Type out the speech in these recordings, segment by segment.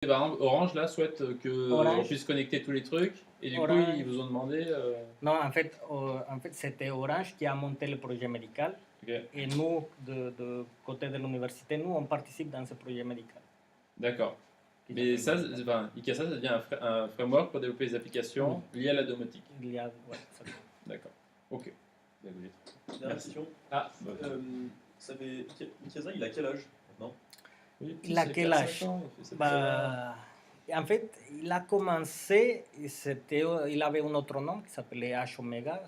Par exemple, Orange là souhaite qu'on puisse connecter tous les trucs et du coup ils vous ont demandé. Non, en fait c'était Orange qui a monté le projet médical. Okay. Et nous, de côté de l'université, nous on participe dans ce projet médical. D'accord. Mais ça, Icasa, ça devient un framework pour développer des applications liées à la domotique. Ouais, d'accord. Ok. Dernière question. Ah, Icasa, il a quel âge maintenant? Il a quel âge? En fait, il a commencé, il avait un autre nom qui s'appelait H-Omega,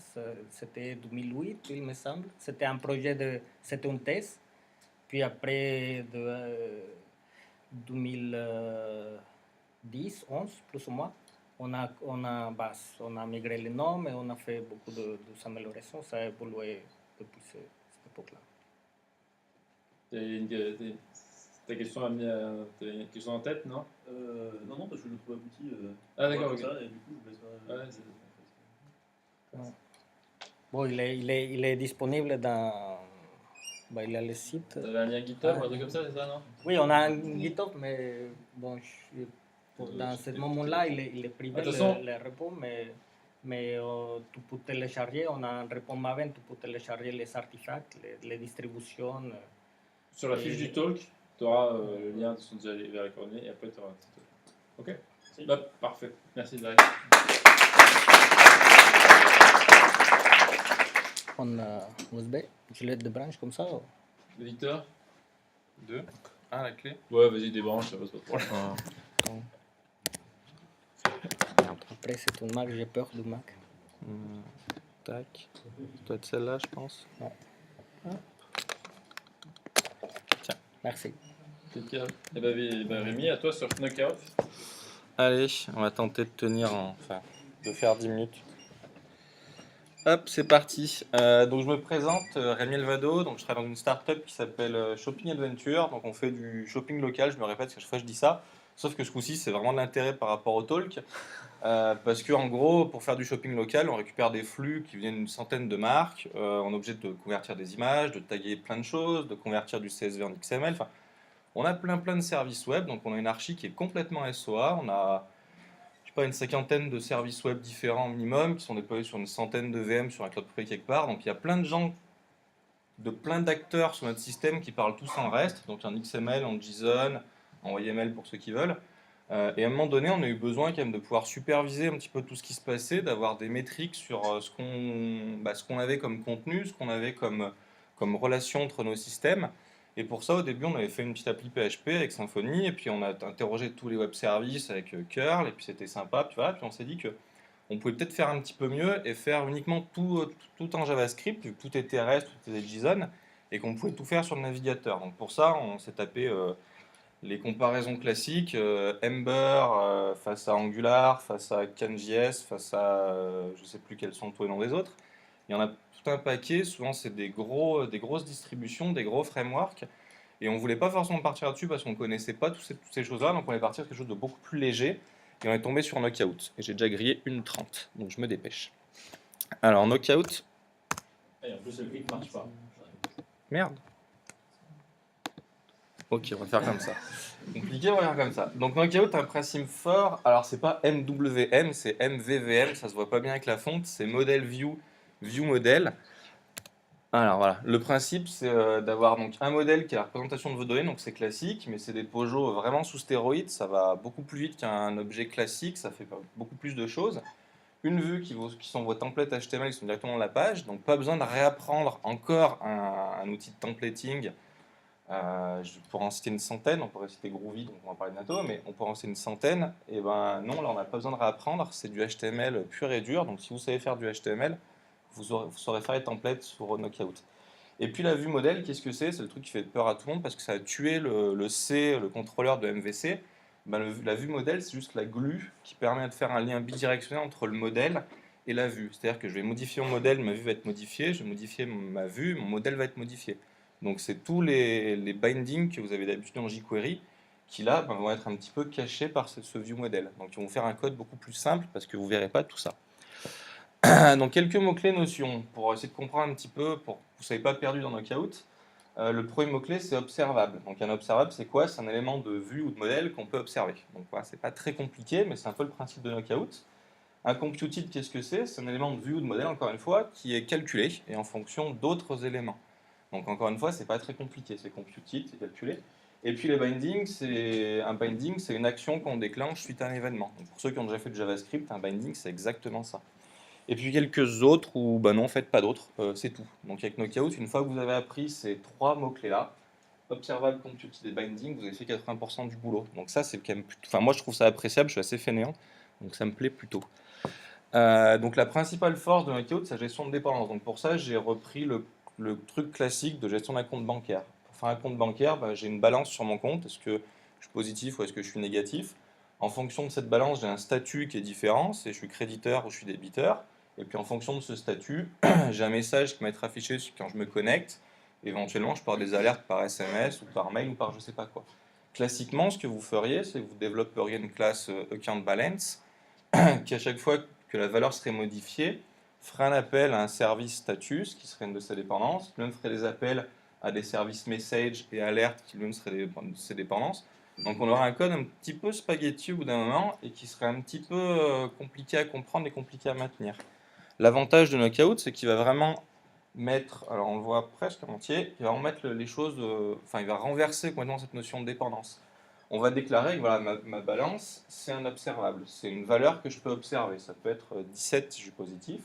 c'était 2008, il me semble. C'était un projet c'était une thèse. Puis après, de 2010, 11, plus ou moins, on a migré le nom et on a fait beaucoup d'améliorations. Ça a évolué depuis cette époque-là. Ta question a mis une question en tête, non? Non, parce que je le trouve abouti. Ah d'accord, ok. Ça, et du coup, je laisse Bon, il est disponible dans... il a le site. Vous avez un lien GitHub ou un truc comme ça, c'est ça, non? Oui, on a un GitHub, mais bon, dans ce moment-là, il est privé, le repo, mais tu peux télécharger, on a un repo Maven, tu peux télécharger les artefacts, les distributions. Sur la fiche du talk, tu auras le lien vers les coordonnées et après tu auras un petit talk. Ok? Bah, parfait. Merci, Derek. On a USB, gilet de branche comme ça. Victor? 2. Ah, la clé? Ouais, vas-y, débranche, ça passe pas de problème. Après, c'est une Mac, j'ai peur du Mac. Tac. Ça doit être celle-là, je pense. Ouais. Tiens. Merci. Et Rémi, à toi sur Knockout. Allez, on va tenter de de faire 10 minutes. Hop, c'est parti. Donc je me présente, Rémi Elvado. Donc je travaille dans une startup qui s'appelle Shopping Adventure. Donc on fait du shopping local. Je me répète parce que chaque fois je dis ça. Sauf que ce coup-ci, c'est vraiment de l'intérêt par rapport au talk. Parce qu'en gros, pour faire du shopping local, on récupère des flux qui viennent d'une centaine de marques. On est obligé de convertir des images, de taguer plein de choses, de convertir du CSV en XML. Enfin, on a plein de services web. Donc on a une archi qui est complètement SOA. On a une cinquantaine de services web différents minimum qui sont déployés sur une centaine de VM sur un cloud privé quelque part. Donc il y a plein de gens, plein d'acteurs sur notre système qui parlent tous en REST, donc en XML, en JSON, en YML pour ceux qui veulent. Et à un moment donné, on a eu besoin quand même de pouvoir superviser un petit peu tout ce qui se passait, d'avoir des métriques sur ce qu'on avait comme contenu, ce qu'on avait comme relation entre nos systèmes. Et pour ça, au début, on avait fait une petite appli PHP avec Symfony, et puis on a interrogé tous les web services avec curl, et puis c'était sympa. Puis voilà, puis on s'est dit que on pouvait peut-être faire un petit peu mieux et faire uniquement tout en JavaScript, vu que tout était REST, tout était JSON, et qu'on pouvait tout faire sur le navigateur. Donc pour ça, on s'est tapé les comparaisons classiques, Ember face à Angular, face à CanJS, face à je ne sais plus quels sont tous les noms des autres. Il y en a tout un paquet, souvent c'est des grosses distributions, des gros frameworks, et on ne voulait pas forcément partir là-dessus parce qu'on ne connaissait pas toutes ces choses-là, donc on est parti sur quelque chose de beaucoup plus léger, et on est tombé sur Knockout, et j'ai déjà grillé 1:30, donc je me dépêche. Alors Knockout... Et en plus le clic ne marche pas. Merde. Ok, on va faire comme ça. Compliqué, on va faire comme ça. Donc Knockout a un principe fort, alors c'est pas MWM, c'est MVVM, ça se voit pas bien avec la fonte, c'est Model View Model. Alors voilà, le principe c'est d'avoir donc un modèle qui est la représentation de vos données, donc c'est classique, mais c'est des POJO vraiment sous stéroïdes, ça va beaucoup plus vite qu'un objet classique, ça fait beaucoup plus de choses. Une vue qui sont vos templates HTML qui sont directement dans la page, donc pas besoin de réapprendre encore un outil de templating. Je pourrais en citer une centaine, on pourrait citer Groovy, donc on va parler bientôt, mais on pourrait en citer une centaine, et ben non, là on n'a pas besoin de réapprendre, c'est du HTML pur et dur, donc si vous savez faire du HTML, vous saurez faire les templates sur Knockout. Et puis la vue modèle, qu'est-ce que c'est? C'est le truc qui fait peur à tout le monde parce que ça a tué le C, le contrôleur de MVC. Ben, la vue modèle, c'est juste la glue qui permet de faire un lien bidirectionnel entre le modèle et la vue. C'est-à-dire que je vais modifier mon modèle, ma vue va être modifiée, je vais modifier ma vue, mon modèle va être modifié. Donc c'est tous les bindings que vous avez d'habitude dans jQuery qui là vont être un petit peu cachés par ce view model. Donc ils vont faire un code beaucoup plus simple parce que vous ne verrez pas tout ça. Donc quelques mots-clés notions pour essayer de comprendre un petit peu, pour que vous ne soyez pas perdu dans Knockout. Le premier mot-clé, c'est observable. Donc un observable, c'est quoi? C'est un élément de vue ou de modèle qu'on peut observer. Donc voilà, c'est pas très compliqué, mais c'est un peu le principe de Knockout. Un computed, qu'est-ce que c'est? C'est un élément de vue ou de modèle, encore une fois, qui est calculé et en fonction d'autres éléments. Donc encore une fois, c'est pas très compliqué, c'est computed, c'est calculé. Et puis les bindings, un binding, c'est une action qu'on déclenche suite à un événement. Donc pour ceux qui ont déjà fait du JavaScript, un binding, c'est exactement ça. Et puis quelques autres où, bah non, faites pas d'autres, c'est tout. Donc avec Knockout, une fois que vous avez appris ces 3 mots-clés-là, observable, computed et binding, vous avez fait 80% du boulot. Donc ça, c'est quand même plutôt... Enfin, moi, je trouve ça appréciable, je suis assez fainéant, donc ça me plaît plutôt. Donc la principale force de Knockout, c'est la gestion de dépendance. Donc pour ça, j'ai repris le truc classique de gestion d'un compte bancaire. Pour faire un compte bancaire, bah, j'ai une balance sur mon compte. Est-ce que je suis positif ou est-ce que je suis négatif? En fonction de cette balance, j'ai un statut qui est différent, c'est je suis créditeur ou je suis débiteur. Et puis en fonction de ce statut, j'ai un message qui va être affiché quand je me connecte. Éventuellement, je peux avoir des alertes par SMS ou par mail ou par je sais pas quoi. Classiquement, ce que vous feriez, c'est que vous développeriez une classe account balance qui, à chaque fois que la valeur serait modifiée, ferait un appel à un service status qui serait une de ses dépendances, qui même ferait des appels à des services message et alerte qui lui-même seraient de ses dépendances. Donc on aurait un code un petit peu spaghetti au bout d'un moment et qui serait un petit peu compliqué à comprendre et compliqué à maintenir. L'avantage de Knockout, c'est qu'il va vraiment mettre, alors on le voit presque en entier, il va remettre les choses, enfin il va renverser complètement cette notion de dépendance. On va déclarer que voilà, ma balance, c'est un observable, c'est une valeur que je peux observer. Ça peut être 17 si je suis positif,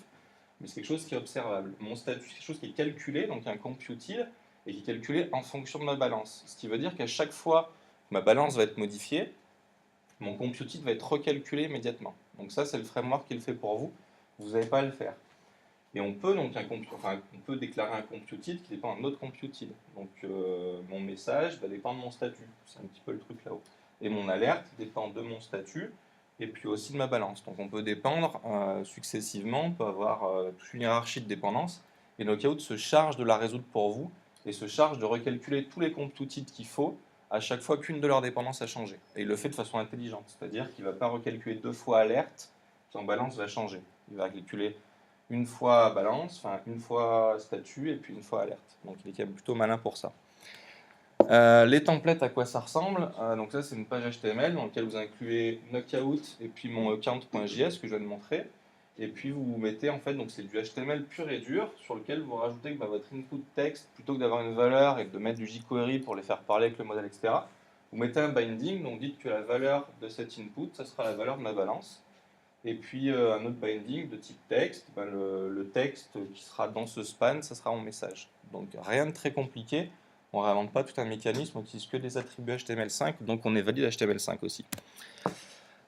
mais c'est quelque chose qui est observable. Mon statut, c'est quelque chose qui est calculé, donc un computed, et qui est calculé en fonction de ma balance. Ce qui veut dire qu'à chaque fois que ma balance va être modifiée, mon computed va être recalculé immédiatement. Donc ça, c'est le framework qui le fait pour vous. Vous n'avez pas à le faire. Et on peut donc on peut déclarer un computed qui dépend d'un autre computed. Donc mon message va dépendre de mon statut. C'est un petit peu le truc là-haut. Et mon alerte dépend de mon statut et puis aussi de ma balance. Donc on peut dépendre successivement, on peut avoir toute une hiérarchie de dépendance. Et Knockout se charge de la résoudre pour vous et se charge de recalculer tous les computed qu'il faut à chaque fois qu'une de leurs dépendances a changé. Et il le fait de façon intelligente, c'est-à-dire qu'il ne va pas recalculer 2 fois alerte quand balance va changer. Il va calculer une fois balance, enfin une fois statut et puis une fois alerte. Donc il est quand même plutôt malin pour ça. Les templates, à quoi ça ressemble? Donc ça, c'est une page HTML dans laquelle vous incluez Knockout et puis mon account.js que je viens de montrer. Et puis vous mettez en fait, donc c'est du HTML pur et dur sur lequel vous rajoutez que votre input texte, plutôt que d'avoir une valeur et de mettre du jQuery pour les faire parler avec le modèle, etc. Vous mettez un binding, donc dites que la valeur de cet input, ça sera la valeur de ma balance. Et puis un autre binding de type texte, ben le texte qui sera dans ce span, ça sera mon message. Donc rien de très compliqué, on ne réinvente pas tout un mécanisme, on n'utilise que des attributs HTML5, donc on est valide HTML5 aussi.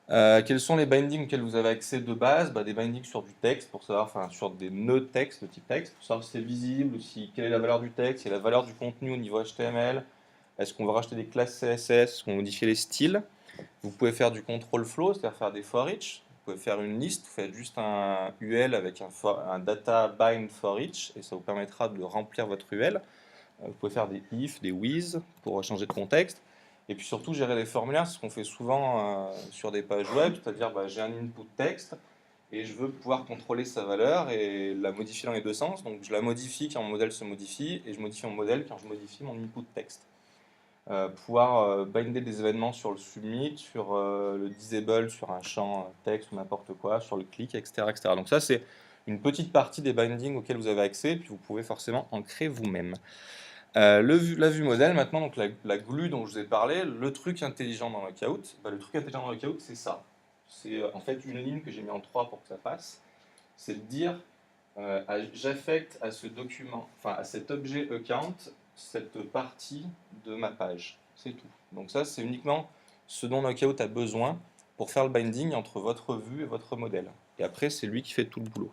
Quels sont les bindings auxquels vous avez accès de base? Des bindings sur du texte, pour savoir, enfin sur des nœuds texte de type texte, pour savoir si c'est visible, ou si, quelle est la valeur du texte, quelle est la valeur du contenu au niveau HTML, est-ce qu'on va rajouter des classes CSS, est-ce qu'on va modifier les styles. Vous pouvez faire du control flow, c'est-à-dire faire des for each. Vous pouvez faire une liste, vous faites juste un UL avec un data bind for each, et ça vous permettra de remplir votre UL. Vous pouvez faire des if, des with pour changer de contexte. Et puis surtout gérer les formulaires, c'est ce qu'on fait souvent sur des pages web, c'est-à-dire j'ai un input texte et je veux pouvoir contrôler sa valeur et la modifier dans les deux sens. Donc je la modifie quand mon modèle se modifie et je modifie mon modèle quand je modifie mon input texte. Pouvoir binder des événements sur le submit, sur le disable, sur un champ texte ou n'importe quoi, sur le click, etc., etc. Donc ça c'est une petite partie des bindings auxquels vous avez accès, puis vous pouvez forcément en créer vous-même. La vue modèle maintenant, donc la glue dont je vous ai parlé, le truc intelligent dans Knockout, le truc intelligent dans Knockout c'est ça. C'est en fait une ligne que j'ai mis en 3 pour que ça passe. C'est de dire j'affecte à ce document, enfin à cet objet account, cette partie de ma page. C'est tout. Donc ça c'est uniquement ce dont Knockout a besoin pour faire le binding entre votre vue et votre modèle. Et après c'est lui qui fait tout le boulot.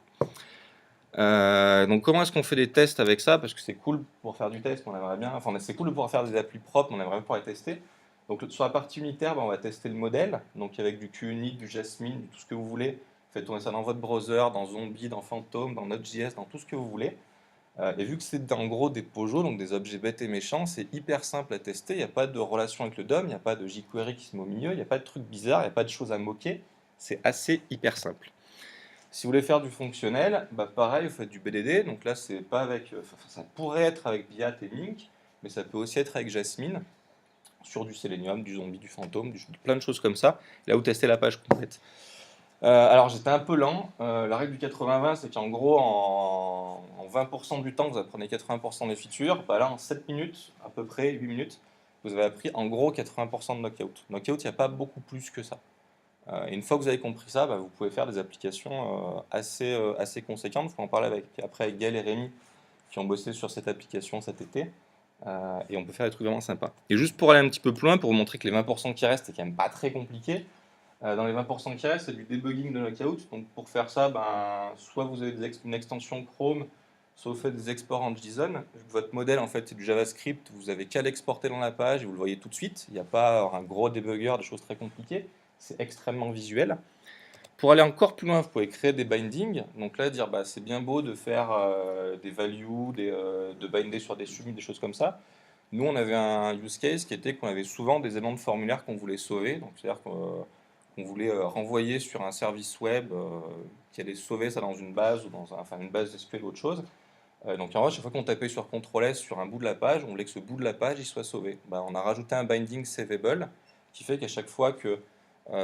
Donc comment est-ce qu'on fait des tests avec ça? Parce que c'est cool pour faire du test, on aimerait bien, enfin c'est cool de pouvoir faire des applis propres, on aimerait bien pouvoir les tester. Donc sur la partie unitaire, on va tester le modèle, donc avec du QUnit, du Jasmine, du tout ce que vous voulez. Faites tourner ça dans votre browser, dans Zombie, dans Phantom, dans Node.js, dans tout ce que vous voulez. Et vu que c'est en gros des POJO, donc des objets bêtes et méchants, c'est hyper simple à tester, il n'y a pas de relation avec le DOM, il n'y a pas de jQuery qui se met au milieu, il n'y a pas de trucs bizarres, il n'y a pas de choses à moquer, c'est assez hyper simple. Si vous voulez faire du fonctionnel, pareil, vous faites du BDD, donc là c'est pas avec, ça pourrait être avec Viat et Mink, mais ça peut aussi être avec Jasmine, sur du Selenium, du Zombie, du Phantom, plein de choses comme ça, là où tester la page complète. Alors j'étais un peu lent, la règle du 80-20 c'est qu'en gros en 20% du temps vous apprenez 80% des features, bah là en 7 minutes, à peu près 8 minutes, vous avez appris en gros 80% de knockout. Knockout, il n'y a pas beaucoup plus que ça. Et une fois que vous avez compris ça, bah, vous pouvez faire des applications assez conséquentes. On en parler après avec Gaël et Rémi qui ont bossé sur cette application cet été. Et on peut faire des trucs vraiment sympas. Et juste pour aller un petit peu plus loin, pour vous montrer que les 20% qui restent, c'est quand même pas très compliqué. Dans les 20% qui restent, c'est du debugging de knockout. Donc pour faire ça, ben, soit vous avez une extension Chrome, soit vous faites des exports en JSON. Votre modèle, en fait, c'est du JavaScript. Vous avez qu'à l'exporter dans la page et vous le voyez tout de suite. Il n'y a pas un gros debugger, des choses très compliquées. C'est extrêmement visuel. Pour aller encore plus loin, vous pouvez créer des bindings. Donc là, dire bah, c'est bien beau de faire des values, de binder sur des submits, des choses comme ça. Nous, on avait un use case qui était qu'on avait souvent des éléments de formulaire qu'on voulait sauver. Donc c'est-à-dire qu'on voulait renvoyer sur un service web qui allait sauver ça dans une base ou dans une base SQL ou autre chose. Donc en vrai, chaque fois qu'on tapait sur CTRL-S sur un bout de la page, on voulait que ce bout de la page il soit sauvé. Bah, on a rajouté un binding savable qui fait qu'à chaque fois que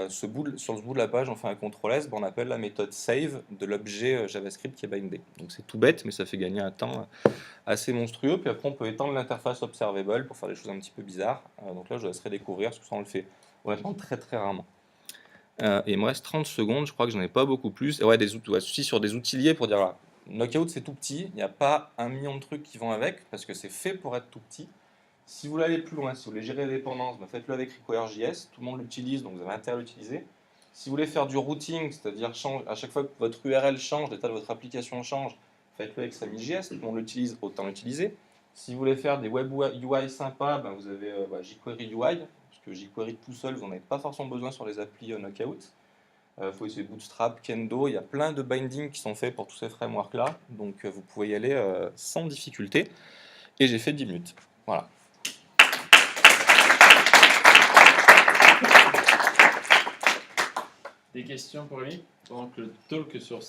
sur ce bout de la page on fait un CTRL-S, bah, on appelle la méthode save de l'objet JavaScript qui est bindé. Donc c'est tout bête, mais ça fait gagner un temps assez monstrueux. Puis après on peut étendre l'interface observable pour faire des choses un petit peu bizarres. Donc là je vous laisserai découvrir, parce que ça on le fait honnêtement très très rarement. Et il me reste 30 secondes, je crois que j'en ai pas beaucoup plus. Et ouais, aussi sur des outils liés pour dire voilà, Knockout c'est tout petit, il n'y a pas 1 million de trucs qui vont avec, parce que c'est fait pour être tout petit. Si vous voulez aller plus loin, si vous voulez gérer les dépendances, bah faites-le avec Require.js, tout le monde l'utilise, donc vous avez intérêt à l'utiliser. Si vous voulez faire du routing, c'est-à-dire à chaque fois que votre URL change, l'état de votre application change, faites-le avec Samy.js, tout le monde l'utilise, autant l'utiliser. Si vous voulez faire des web UI sympas, bah vous avez jQuery UI, parce que jQuery tout seul, vous n'en avez pas forcément besoin sur les applis Knockout. Il faut essayer Bootstrap, Kendo, il y a plein de bindings qui sont faits pour tous ces frameworks-là, donc vous pouvez y aller sans difficulté. Et j'ai fait 10 minutes. Voilà. Des questions pour lui pendant que le talk sur